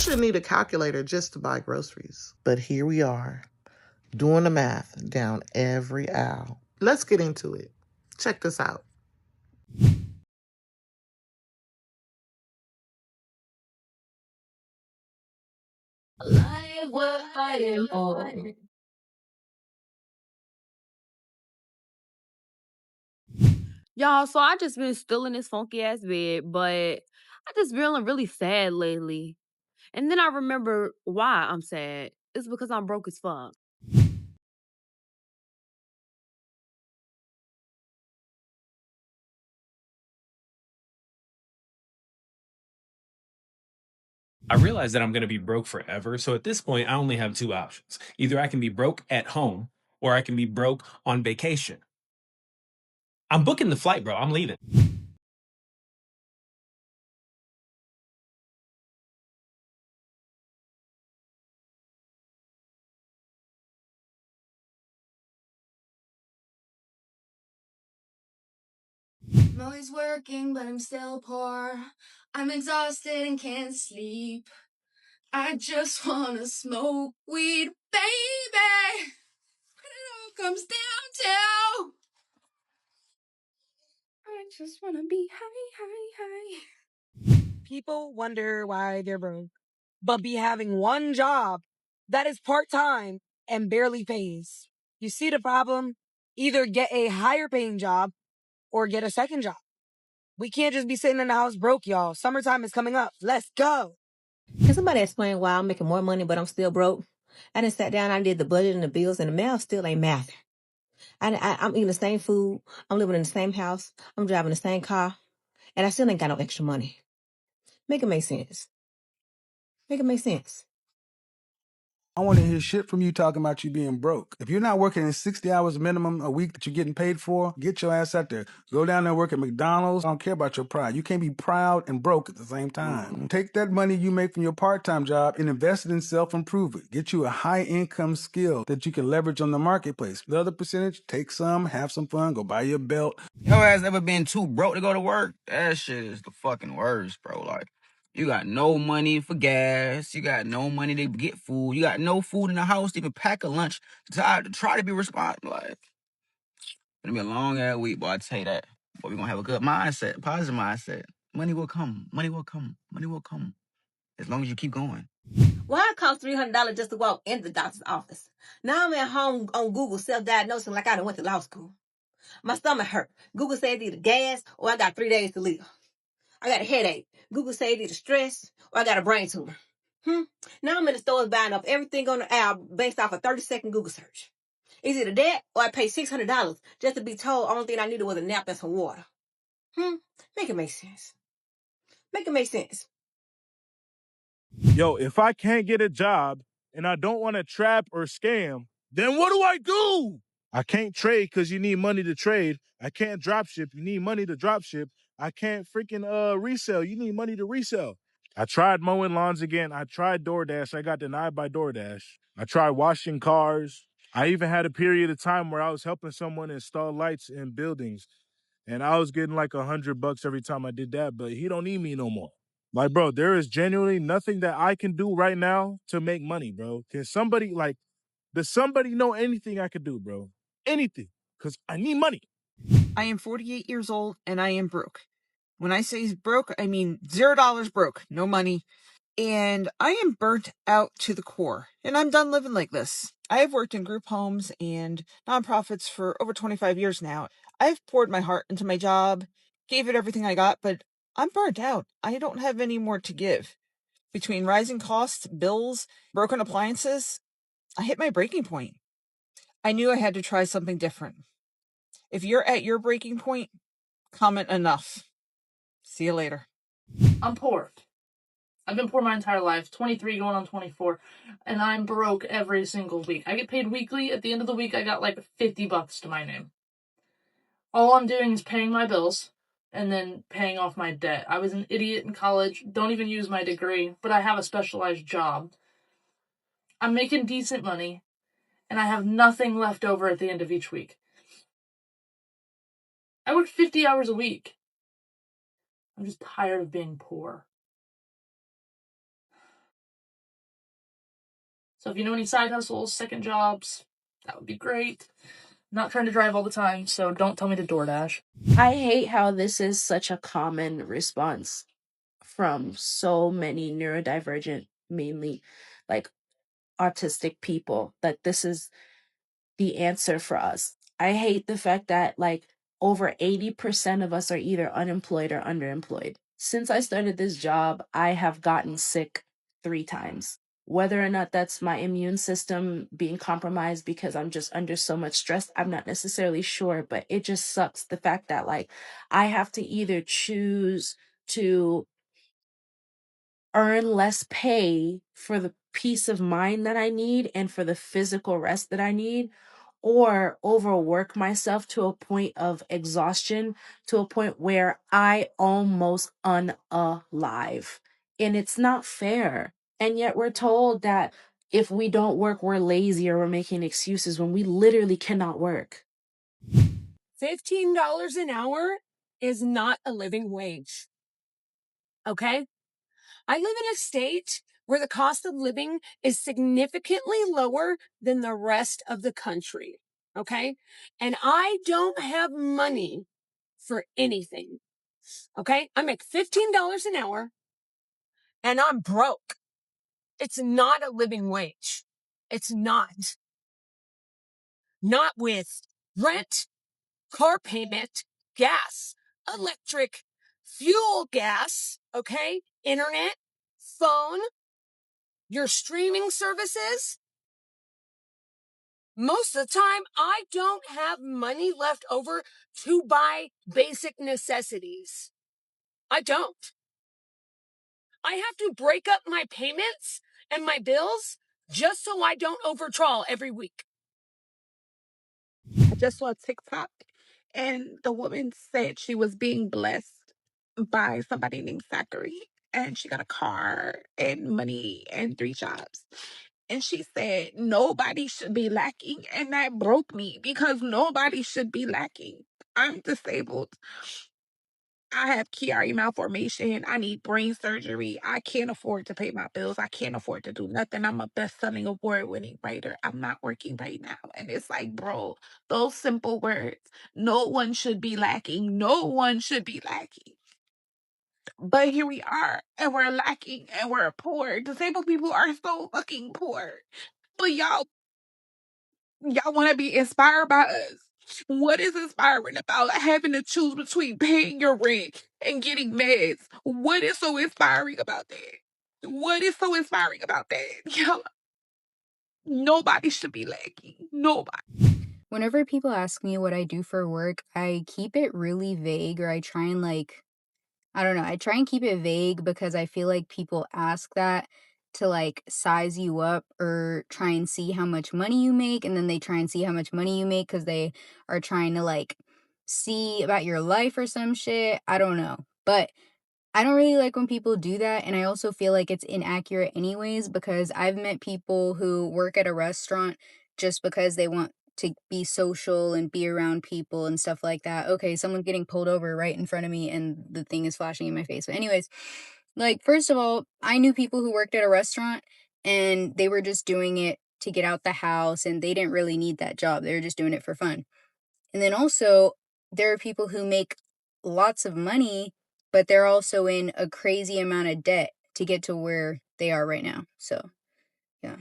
should need a calculator just to buy groceries. But here we are, doing the math down every aisle. Let's get into it. Check this out. Life worth fighting for. Y'all, so I just been still in this funky ass bed, but I just feeling really sad lately. And then I remember why I'm sad. It's because I'm broke as fuck. I realize that I'm going to be broke forever. So at this point, I only have two options. Either I can be broke at home or I can be broke on vacation. I'm booking the flight, bro. I'm leaving. I'm always working, but I'm still poor. I'm exhausted and can't sleep. I just wanna smoke weed, baby. What it all comes down to. I just wanna be high. People wonder why they're broke, but be having one job that is part-time and barely pays. You see the problem? Either get a higher paying job or get a second job. We can't just be sitting in the house broke, y'all. Summertime is coming up. Let's go. Can somebody explain why I'm making more money but I'm still broke? I done sat down, I did the budget and the bills, and the math still ain't mathing. I'm eating the same food, I'm living in the same house, I'm driving the same car, and I still ain't got no extra money. Make it make sense. Make it make sense. I want to hear shit from you talking about you being broke. If you're not working in 60 hours minimum a week that you're getting paid for, get your ass out there. Go down there and work at McDonald's. I don't care about your pride. You can't be proud and broke at the same time. Take that money you make from your part-time job and invest it in self-improvement. Get you a high-income skill that you can leverage on the marketplace. The other percentage, take some, have some fun, go buy your belt. Your ass ever been too broke to go to work? That shit is the fucking worst, bro. Like, you got no money for gas. You got no money to get food. You got no food in the house to even pack a lunch to try to be responsible. Like, it's gonna be a long ass week, boy. I tell you that. But we gonna have a good mindset, positive mindset. Money will come. Money will come. Money will come. As long as you keep going. Why it cost $300 just to walk in the doctor's office? Now I'm at home on Google self-diagnosing like I done went to law school. My stomach hurt. Google says either gas or I got 3 days to live. I got a headache. Google says either stress or I got a brain tumor. Now I'm in the stores buying up everything on the aisle based off a 30-second Google search. It's either that or I paid $600 just to be told only thing I needed was a nap and some water. Make it make sense. Make it make sense. Yo, if I can't get a job and I don't want to trap or scam, then what do I do? I can't trade because you need money to trade. I can't drop ship. You need money to drop ship. I can't freaking resell. You need money to resell. I tried mowing lawns again. I tried DoorDash. I got denied by DoorDash. I tried washing cars. I even had a period of time where I was helping someone install lights in buildings. And I was getting like $100 every time I did that, but he don't need me no more. Like, bro, there is genuinely nothing that I can do right now to make money, bro. Can somebody, like, does somebody know anything I could do, bro? Anything. Because I need money. I am 48 years old and I am broke. When I say broke, I mean $0 broke, no money. And I am burnt out to the core, and I'm done living like this. I have worked in group homes and nonprofits for over 25 years now. I've poured my heart into my job, gave it everything I got, but I'm burnt out. I don't have any more to give. Between rising costs, bills, broken appliances, I hit my breaking point. I knew I had to try something different. If you're at your breaking point, comment enough. See you later. I'm poor. I've been poor my entire life, 23 going on 24, and I'm broke every single week. I get paid weekly. At the end of the week, I got like $50 to my name. All I'm doing is paying my bills and then paying off my debt. I was an idiot in college, don't even use my degree, but I have a specialized job. I'm making decent money, and I have nothing left over at the end of each week. I work 50 hours a week. I'm just tired of being poor. So if you know any side hustles, second jobs, that would be great. I'm not trying to drive all the time, so don't tell me to DoorDash. I hate how this is such a common response from so many neurodivergent, mainly like autistic people, that this is the answer for us. I hate the fact that like over 80% of us are either unemployed or underemployed. Since I started this job, I have gotten sick 3 times. Whether or not that's my immune system being compromised because I'm just under so much stress, I'm not necessarily sure, but it just sucks the fact that like I have to either choose to earn less pay for the peace of mind that I need and for the physical rest that I need, or overwork myself to a point of exhaustion, to a point where I almost unalive. And it's not fair. And yet we're told that if we don't work, we're lazy or we're making excuses when we literally cannot work. $15 an hour is not a living wage. Okay? I live in a state where the cost of living is significantly lower than the rest of the country. Okay? And I don't have money for anything. Okay? I make $15 an hour and I'm broke. It's not a living wage. It's not. Not with rent, car payment, gas, electric, fuel gas, okay? Internet, phone, your streaming services. Most of the time, I don't have money left over to buy basic necessities. I don't. I have to break up my payments and my bills just so I don't overdraw every week. I just saw TikTok, and the woman said she was being blessed by somebody named Zachary, and she got a car and money and 3 jobs. And she said nobody should be lacking, and that broke me because nobody should be lacking. I'm disabled. I have Chiari malformation. I need brain surgery. I can't afford to pay my bills. I can't afford to do nothing. I'm a best-selling award-winning writer. I'm not working right now. And it's like, bro, those simple words. No one should be lacking. No one should be lacking. But here we are, and we're lacking, and we're poor. Disabled people are so fucking poor. But y'all want to be inspired by us. What is inspiring about having to choose between paying your rent and getting meds? What is so inspiring about that? What is so inspiring about that? Y'all, nobody should be lacking. Nobody. Whenever people ask me what I do for work, I keep it really vague, or I try and I don't know, I try and keep it vague because I feel like people ask that to size you up or try and see how much money you make, and then they try and see how much money you make because they are trying to see about your life or some shit. I don't know. But I don't really like when people do that, and I also feel like it's inaccurate anyways, because I've met people who work at a restaurant just because they want to be social and be around people and stuff like that. Okay, someone's getting pulled over right in front of me and the thing is flashing in my face. But anyways, first of all, I knew people who worked at a restaurant and they were just doing it to get out the house and they didn't really need that job. They were just doing it for fun. And then also, there are people who make lots of money, but they're also in a crazy amount of debt to get to where they are right now. So, yeah.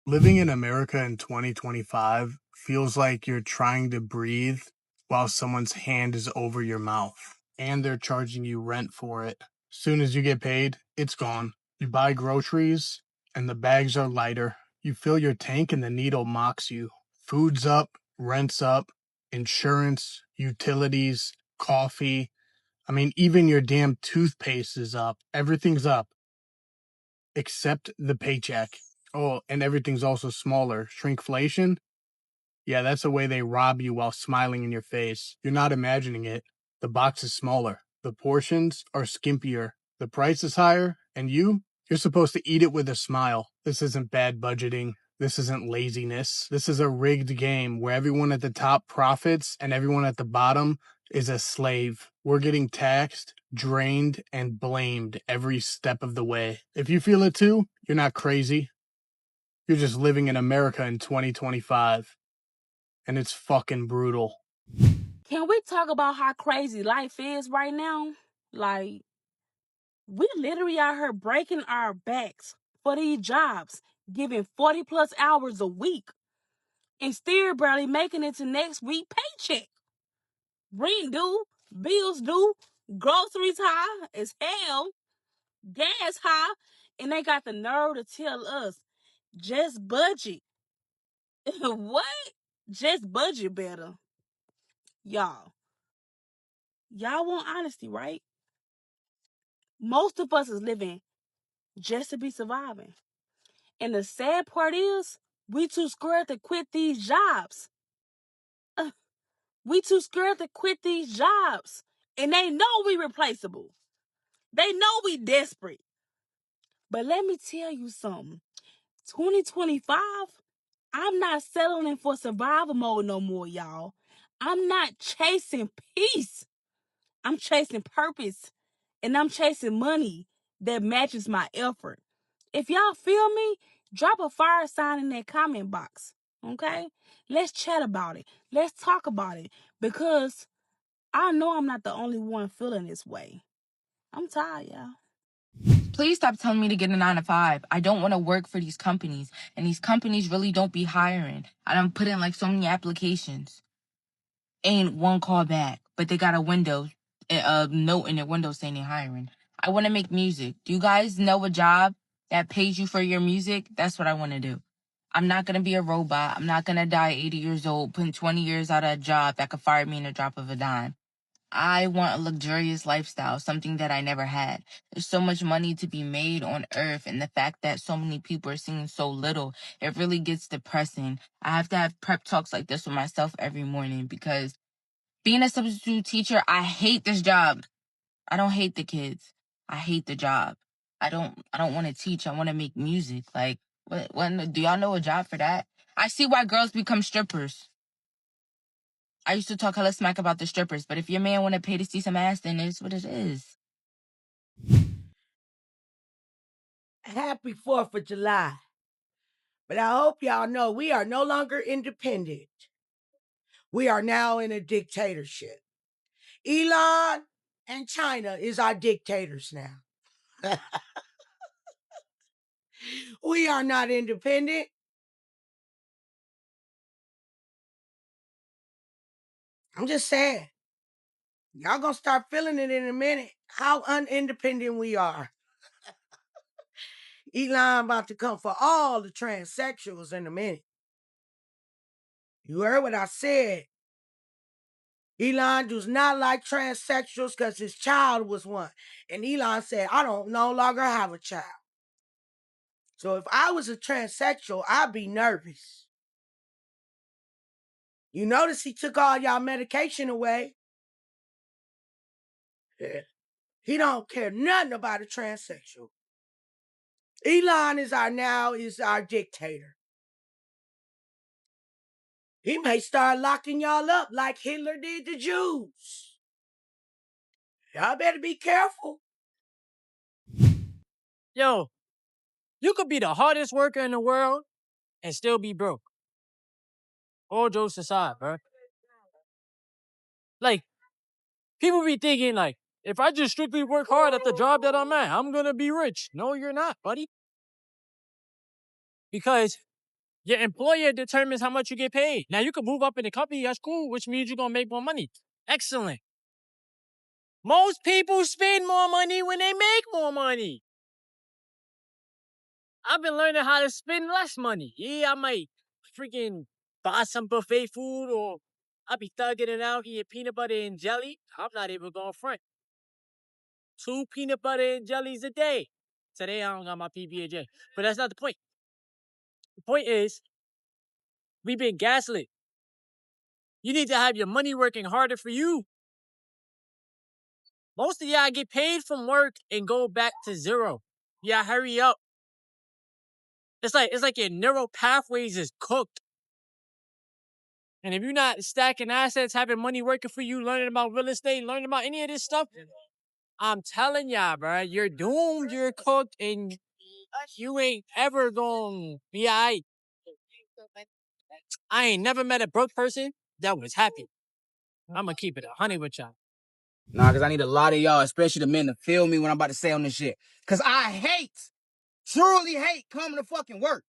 Living in America in 2025 feels like you're trying to breathe while someone's hand is over your mouth and they're charging you rent for it. Soon as you get paid, it's gone. You buy groceries and the bags are lighter. You fill your tank and the needle mocks you. Food's up, rent's up, insurance, utilities, coffee. I mean, even your damn toothpaste is up. Everything's up except the paycheck. Oh, and everything's also smaller. Shrinkflation? Yeah, that's the way they rob you while smiling in your face. You're not imagining it. The box is smaller. The portions are skimpier. The price is higher. And you're supposed to eat it with a smile. This isn't bad budgeting. This isn't laziness. This is a rigged game where everyone at the top profits and everyone at the bottom is a slave. We're getting taxed, drained, and blamed every step of the way. If you feel it too, you're not crazy. You're just living in America in 2025, and it's fucking brutal. Can we talk about how crazy life is right now? Like, we literally out here breaking our backs for these jobs, giving 40 plus hours a week, and still barely making it to next week paycheck. Rent due, bills due, groceries high as hell, gas high, and they got the nerve to tell us just budget. What? Just budget better. Y'all want honesty, right? Most of us is living just to be surviving. And the sad part is, we too scared to quit these jobs. We too scared to quit these jobs. And they know we replaceable. They know we desperate. But let me tell you something. 2025, I'm not settling for survival mode no more, y'all. I'm not chasing peace. I'm chasing purpose. And I'm chasing money that matches my effort. If y'all feel me, drop a fire sign in that comment box. Okay? Let's chat about it. Let's talk about it. Because I know I'm not the only one feeling this way. I'm tired, y'all. Please stop telling me to get a 9 to 5. I don't want to work for these companies, and these companies really don't be hiring. I done put in like so many applications. Ain't one call back, but they got a note in their window saying they're hiring. I want to make music. Do you guys know a job that pays you for your music? That's what I want to do. I'm not going to be a robot. I'm not going to die 80 years old, putting 20 years out of a job that could fire me in a drop of a dime. I want a luxurious lifestyle, something that I never had. There's so much money to be made on earth, and the fact that so many people are seeing so little, it really gets depressing. I have to have prep talks like this with myself every morning because being a substitute teacher, I hate this job. I don't hate the kids. I hate the job. I don't want to teach. I want to make music. Like, what do y'all know a job for that? I see why girls become strippers. I used to talk hella smack about the strippers, but if your man want to pay to see some ass, then it's what it is. Happy 4th of July. But I hope y'all know we are no longer independent. We are now in a dictatorship. Elon and China is our dictators now. We are not independent. I'm just saying. Y'all gonna start feeling it in a minute, how unindependent we are. Elon about to come for all the transsexuals in a minute. You heard what I said. Elon does not like transsexuals because his child was one. And Elon said, I don't no longer have a child. So if I was a transsexual, I'd be nervous. You notice he took all y'all medication away. Yeah. He don't care nothing about a transsexual. Elon is our dictator. He may start locking y'all up like Hitler did the Jews. Y'all better be careful. Yo, you could be the hardest worker in the world and still be broke. All jokes aside, bro. Like, people be thinking, like, if I just strictly work hard at the job that I'm at, I'm gonna be rich. No, you're not, buddy. Because your employer determines how much you get paid. Now, you can move up in the company, that's cool, which means you're gonna make more money. Excellent. Most people spend more money when they make more money. I've been learning how to spend less money. Yeah, I might freaking buy some buffet food or I'll be thugging it out, eating peanut butter and jelly. I'm not even going front. 2 peanut butter and jellies a day. Today I don't got my PB&J. But that's not the point. The point is, we've been gaslit. You need to have your money working harder for you. Most of y'all get paid from work and go back to zero. Yeah, hurry up. It's like your neural pathways is cooked. And if you're not stacking assets, having money working for you, learning about real estate, learning about any of this stuff, I'm telling y'all, bro, you're doomed, you're cooked, and You ain't ever gonna be alright. I ain't never met a broke person that was happy. I'm gonna keep it 100 with y'all. Nah, cause I need a lot of y'all, especially the men, to feel me when I'm about to say on this shit. Cause I truly hate coming to fucking work.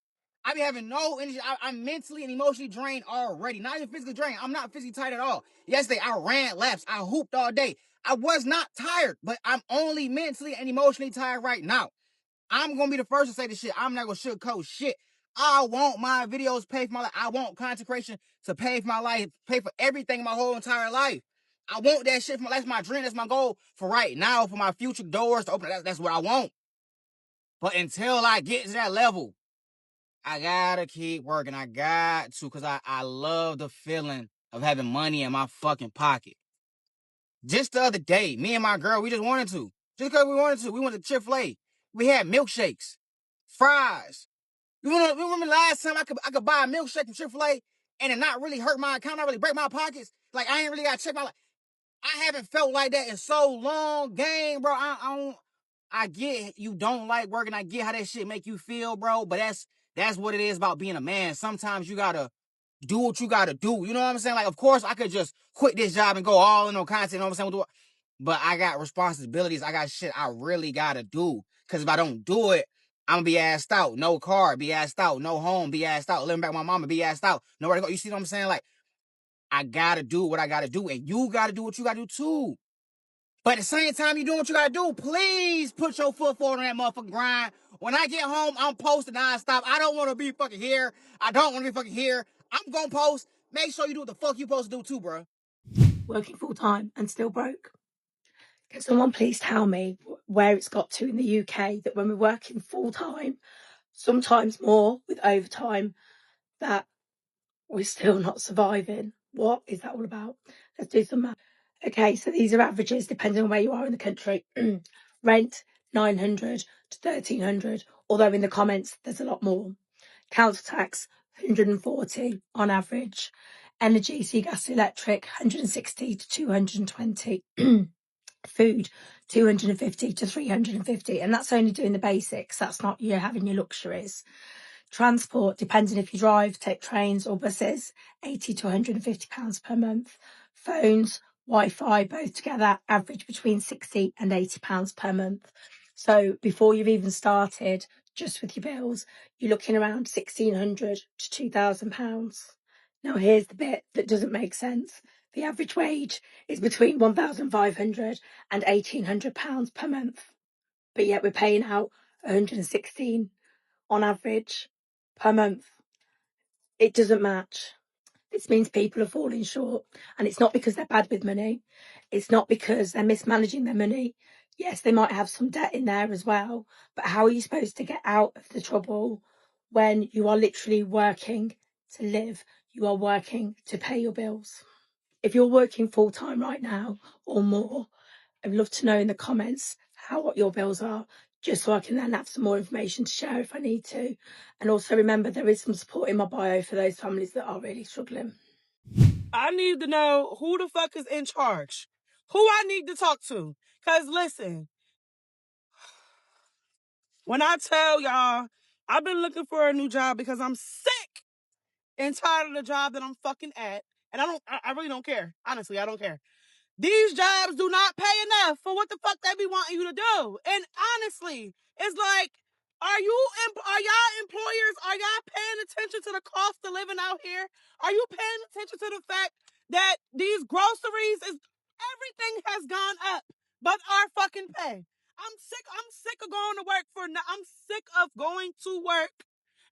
I be having no energy. I'm mentally and emotionally drained already. Not even physically drained. I'm not physically tired at all. Yesterday, I ran laps. I hooped all day. I was not tired, but I'm only mentally and emotionally tired right now. I'm gonna be the first to say this shit. I'm not gonna sugarcoat shit. I want my videos paid for my life. I want content creation to pay for my life, pay for everything my whole entire life. I want that shit for my life. That's my dream. That's my goal for right now, for my future doors to open. That's what I want. But until I get to that level, I gotta keep working. I got to, because I love the feeling of having money in my fucking pocket. Just the other day, me and my girl, we just wanted to. Just because we wanted to. We went to Chick-fil-A. We had milkshakes, fries. You remember last time I could buy a milkshake from Chick-fil-A and it not really hurt my account, not really break my pockets? Like, I ain't really got to check my life. I haven't felt like that in so long. Gang, bro, I get you don't like working. I get how that shit make you feel, bro. But that's what it is about being a man. Sometimes you gotta do what you gotta do. You know what I'm saying? Like, of course, I could just quit this job and go all in on content. You know what I'm saying? But I got responsibilities. I got shit I really gotta do. Cause if I don't do it, I'm gonna be assed out. No car, be assed out. No home, be assed out. Living back with my mama, be assed out. Nowhere to go. You see what I'm saying? Like, I gotta do what I gotta do, and you gotta do what you gotta do too. But at the same time you doing what you gotta do, please put your foot forward on that motherfucking grind. When I get home, I'm posting nonstop. I don't want to be fucking here. I don't want to be fucking here. I'm gonna post. Make sure you do what the fuck you supposed to do too, bro. Working full time and still broke. Can someone please tell me where it's got to in the UK that when we're working full time, sometimes more with overtime, that we're still not surviving? What is that all about? Let's do some math. Okay, so these are averages depending on where you are in the country. Rent 900 to 1300, although in the comments there's a lot more. Council tax 140 on average. Energy, so gas, electric 160 to 220. Food 250 to 350, and that's only doing the basics. That's not you having your luxuries. Transport, depending if you drive, take trains or buses, 80 to 150 pounds per month. Phones, Wi-Fi, both together, average between 60 and 80 pounds per month. So before you've even started, just with your bills, you're looking around 1,600 to 2,000 pounds. Now here's the bit that doesn't make sense. The average wage is between 1,500 and 1,800 pounds per month, but yet we're paying out 116 on average per month. It doesn't match. This means people are falling short, and it's not because they're bad with money. It's not because they're mismanaging their money. Yes, they might have some debt in there as well, but how are you supposed to get out of the trouble when you are literally working to live? You are working to pay your bills. If you're working full time right now or more, I'd love to know in the comments what your bills are, just so I can then have some more information to share if I need to. And also remember, there is some support in my bio for those families that are really struggling. I need to know who the fuck is in charge. Who I need to talk to. Cause listen, when I tell y'all, I've been looking for a new job because I'm sick and tired of the job that I'm fucking at. And I really don't care. Honestly, I don't care. These jobs do not pay enough for what the fuck they be wanting you to do. And honestly, it's like, are y'all employers, are y'all paying attention to the cost of living out here? Are you paying attention to the fact that these groceries everything has gone up, but our fucking pay? I'm sick of going to work I'm sick of going to work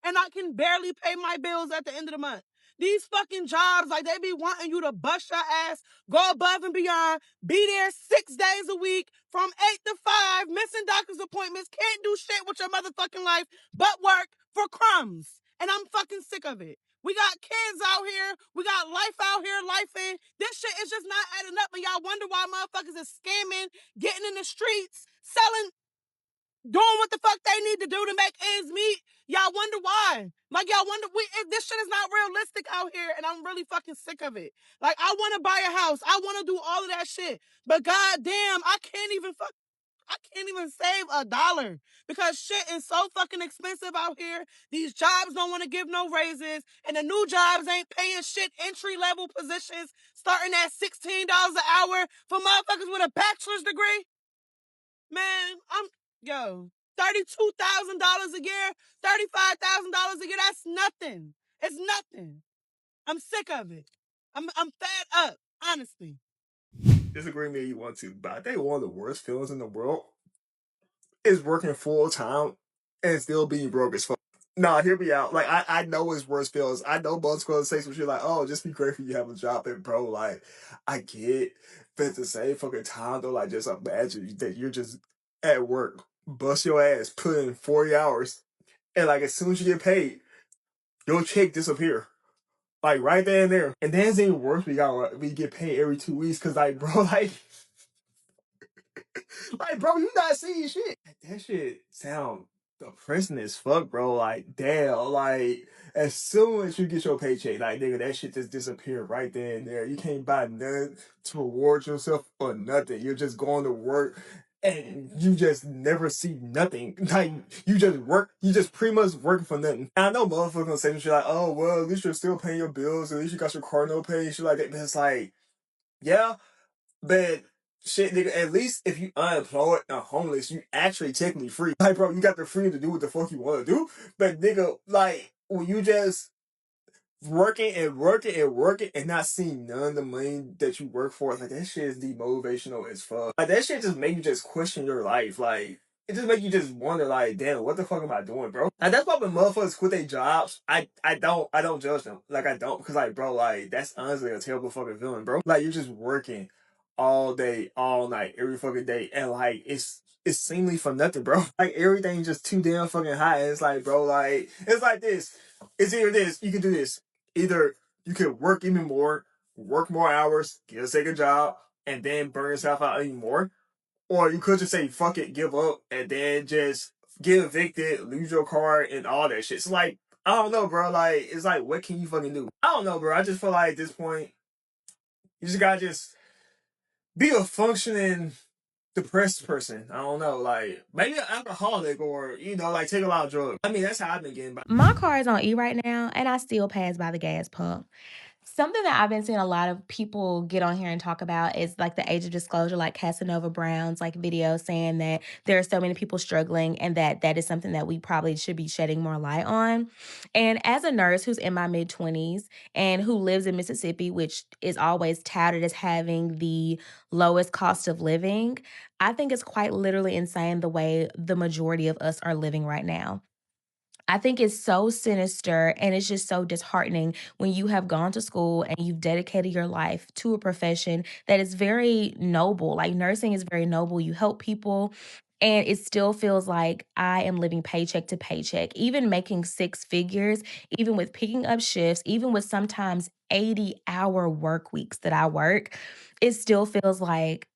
and I can barely pay my bills at the end of the month. These fucking jobs, like, they be wanting you to bust your ass, go above and beyond, be there 6 days a week from 8 to 5, missing doctor's appointments, can't do shit with your motherfucking life but work for crumbs. And I'm fucking sick of it. We got kids out here. We got life out here, life in. This shit is just not adding up. And y'all wonder why motherfuckers is scamming, getting in the streets, selling, doing what the fuck they need to do to make ends meet. Y'all wonder why. Like, y'all wonder, if this shit is not realistic out here, and I'm really fucking sick of it. Like, I want to buy a house. I want to do all of that shit. But goddamn, I can't even fuck. I can't even save $1 because shit is so fucking expensive out here. These jobs don't want to give no raises, and the new jobs ain't paying shit. Entry-level positions starting at $16 an hour for motherfuckers with a bachelor's degree. Man, $32,000 a year, $35,000 a year. That's nothing. It's nothing. I'm sick of it. I'm fed up, honestly. Disagree me if you want to, but I think one of the worst feelings in the world is working full time and still being broke as fuck. Nah, hear me out. Like I know it's worst feelings. I know most girls say some shit like, "Oh, just be grateful you have a job." And bro, like I get, but at the same fucking time though, like just imagine that you're just at work, bust your ass, put in 40 hours, and like as soon as you get paid, your check disappear. Like right there and there. And then it's even worse we get paid every 2 weeks because like bro, like, bro, you not seeing shit. That shit sound depressing as fuck, bro. Like, damn, like, as soon as you get your paycheck, like, nigga, that shit just disappear right there and there. You can't buy nothing to reward yourself or nothing. You're just going to work and you just never see nothing. Like, you just work, you just pretty much working for nothing. And I know motherfuckers gonna say some shit like, oh, well, at least you're still paying your bills, at least you got your car no pay and shit like that. But it's like, yeah, but shit, nigga, at least if you unemployed or homeless, you actually technically free. Like, bro, you got the freedom to do what the fuck you want to do. But nigga, like, when you just working and working and working and not seeing none of the money that you work for, like that shit is demotivational as fuck. Like that shit just make you just question your life. Like it just make you just wonder, like, damn, what the fuck am I doing, bro? Like that's why when motherfuckers quit their jobs, I don't judge them. Like I don't, because like, bro, like that's honestly a terrible fucking feeling, bro. Like you're just working all day, all night, every fucking day, and like it's seemingly for nothing, bro. Like everything's just too damn fucking high. It's like, bro, like it's like this. It's either this, you can do this. Either you could work even more, work more hours, get a second job, and then burn yourself out even more. Or you could just say, fuck it, give up, and then just get evicted, lose your car, and all that shit. So, like, I don't know, bro. Like, it's like, what can you fucking do? I don't know, bro. I just feel like at this point, you just gotta just be a functioning depressed person. I don't know, like maybe an alcoholic or like take a lot of drugs. I mean, that's how I've been getting by. My car is on E right now, and I still pass by the gas pump. Something that I've been seeing a lot of people get on here and talk about is like the age of disclosure, like Casanova Brown's like video saying that there are so many people struggling and that is something that we probably should be shedding more light on. And as a nurse who's in my mid-20s and who lives in Mississippi, which is always touted as having the lowest cost of living, I think it's quite literally insane the way the majority of us are living right now. I think it's so sinister and it's just so disheartening when you have gone to school and you've dedicated your life to a profession that is very noble. Like nursing is very noble. You help people. And it still feels like I am living paycheck to paycheck, even making six figures, even with picking up shifts, even with sometimes 80-hour work weeks that I work. It still feels like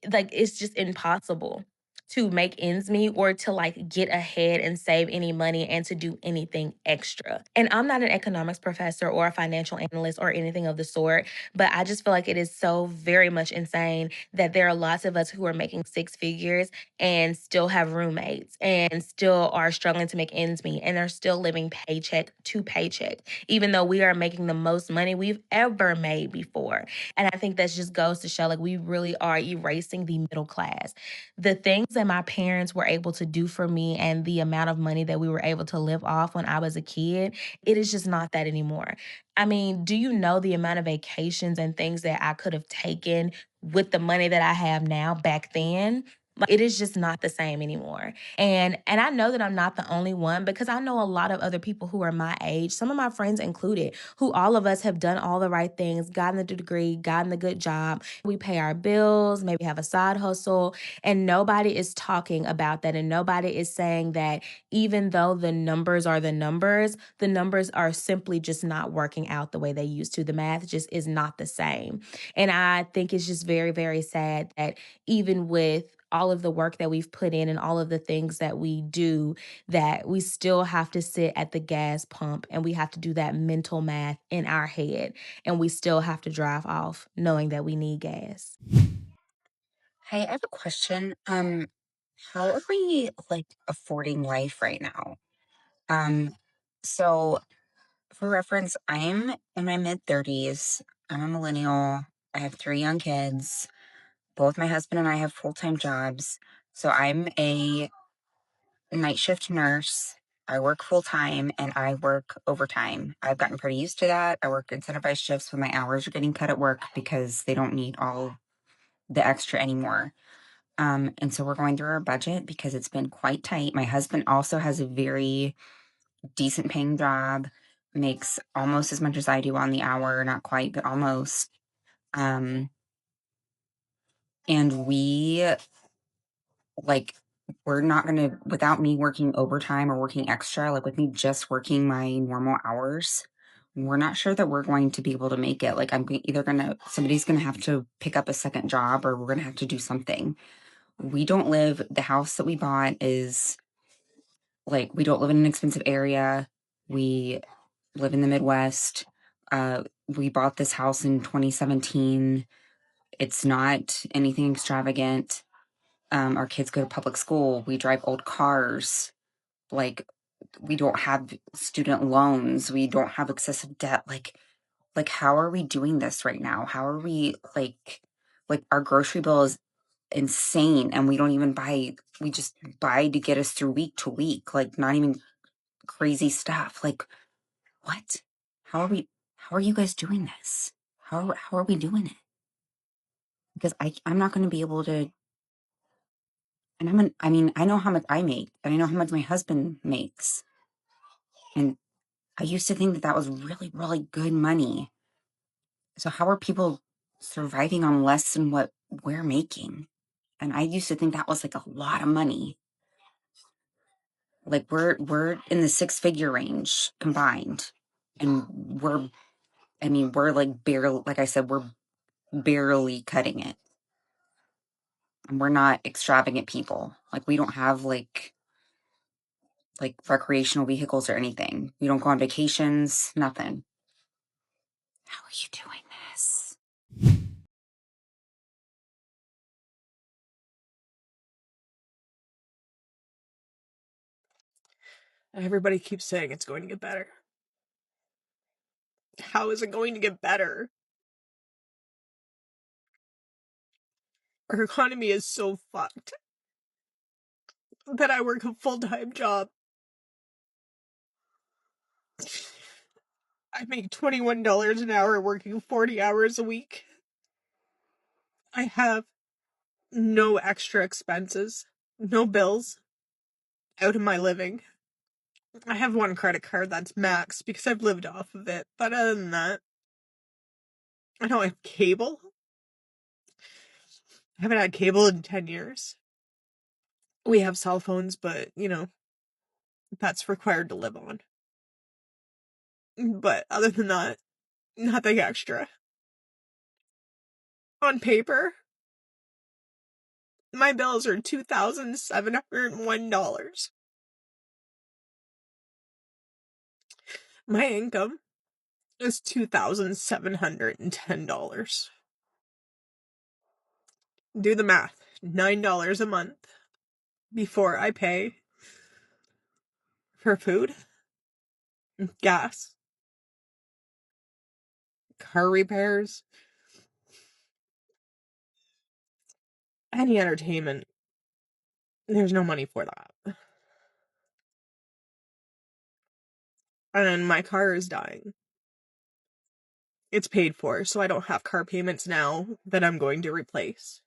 it's just impossible to make ends meet or to like get ahead and save any money and to do anything extra. And I'm not an economics professor or a financial analyst or anything of the sort, but I just feel like it is so very much insane that there are lots of us who are making six figures and still have roommates and still are struggling to make ends meet and are still living paycheck to paycheck, even though we are making the most money we've ever made before. And I think that just goes to show like we really are erasing the middle class. The things that my parents were able to do for me and the amount of money that we were able to live off when I was a kid, it is just not that anymore. I mean, do you know the amount of vacations and things that I could have taken with the money that I have now back then? Like, it is just not the same anymore. And I know that I'm not the only one because I know a lot of other people who are my age, some of my friends included, who all of us have done all the right things, gotten the degree, gotten the good job. We pay our bills, maybe have a side hustle, and nobody is talking about that. And nobody is saying that even though the numbers are the numbers are simply just not working out the way they used to. The math just is not the same. And I think it's just very, very sad that even with all of the work that we've put in and all of the things that we do, that we still have to sit at the gas pump and we have to do that mental math in our head. And we still have to drive off knowing that we need gas. Hey, I have a question. how are we like affording life right now? So for reference, I'm in my mid 30s. I'm a millennial. I have 3 young kids. Both my husband and I have full-time jobs. So I'm a night shift nurse. I work full time and I work overtime. I've gotten pretty used to that. I work incentivized shifts when my hours are getting cut at work because they don't need all the extra anymore. And so we're going through our budget because it's been quite tight. My husband also has a very decent paying job, makes almost as much as I do on the hour, not quite, but almost. And we like we're not gonna, without me working overtime or working extra, like with me just working my normal hours, we're not sure that we're going to be able to make it. Like either gonna, somebody's gonna have to pick up a second job or we're gonna have to do something. We don't live, the house that we bought is like, we don't live in an expensive area. We live in the Midwest. We bought this house in 2017. It's not anything extravagant. Our kids go to public school. We drive old cars. Like, we don't have student loans. We don't have excessive debt. Like how are we doing this right now? How are we like our grocery bill is insane and we don't even buy, we just buy to get us through week to week. Like not even crazy stuff. Like what? How are you guys doing this? How are we doing it? Because I'm not going to be able to, and I mean, I know how much I make, and I know how much my husband makes. And I used to think that that was really, really good money. So how are people surviving on less than what we're making? And I used to think that was like a lot of money. Like we're in the 6-figure range combined. And we're like barely, like I said, we're barely cutting it. And we're not extravagant people. Like we don't have like recreational vehicles or anything. We don't go on vacations, nothing. How are you doing this? Everybody keeps saying it's going to get better. How is it going to get better? Our economy is so fucked that I work a full-time job. I make $21 an hour working 40 hours a week. I have no extra expenses, no bills out of my living. I have one credit card that's max because I've lived off of it. But other than that, I don't have cable. I haven't had cable in 10 years. We have cell phones, but, that's required to live on. But other than that, nothing extra. On paper, my bills are $2,701. My income is $2,710. Do the math. $9 a month before I pay for food, gas, car repairs, any entertainment. There's no money for that. And my car is dying. It's paid for, so I don't have car payments now that I'm going to replace.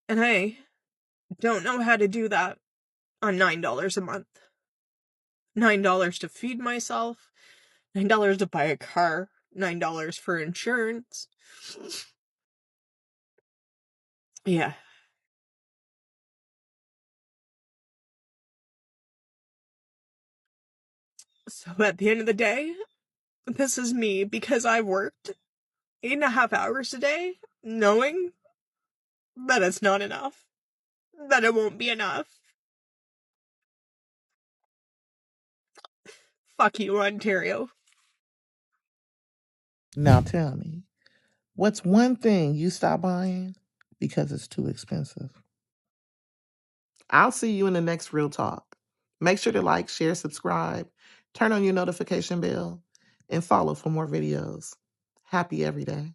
And I don't know how to do that on $9 a month. $9 to feed myself, $9 to buy a car, $9 for insurance. Yeah. So at the end of the day, this is me because I worked 8.5 hours a day, knowing that it's not enough, that it won't be enough. Fuck you, Ontario. Now tell me, what's one thing you stop buying because it's too expensive. I'll see you in the next Real Talk. Make sure to like, share, subscribe, turn on your notification bell, and follow for more videos. Happy every day.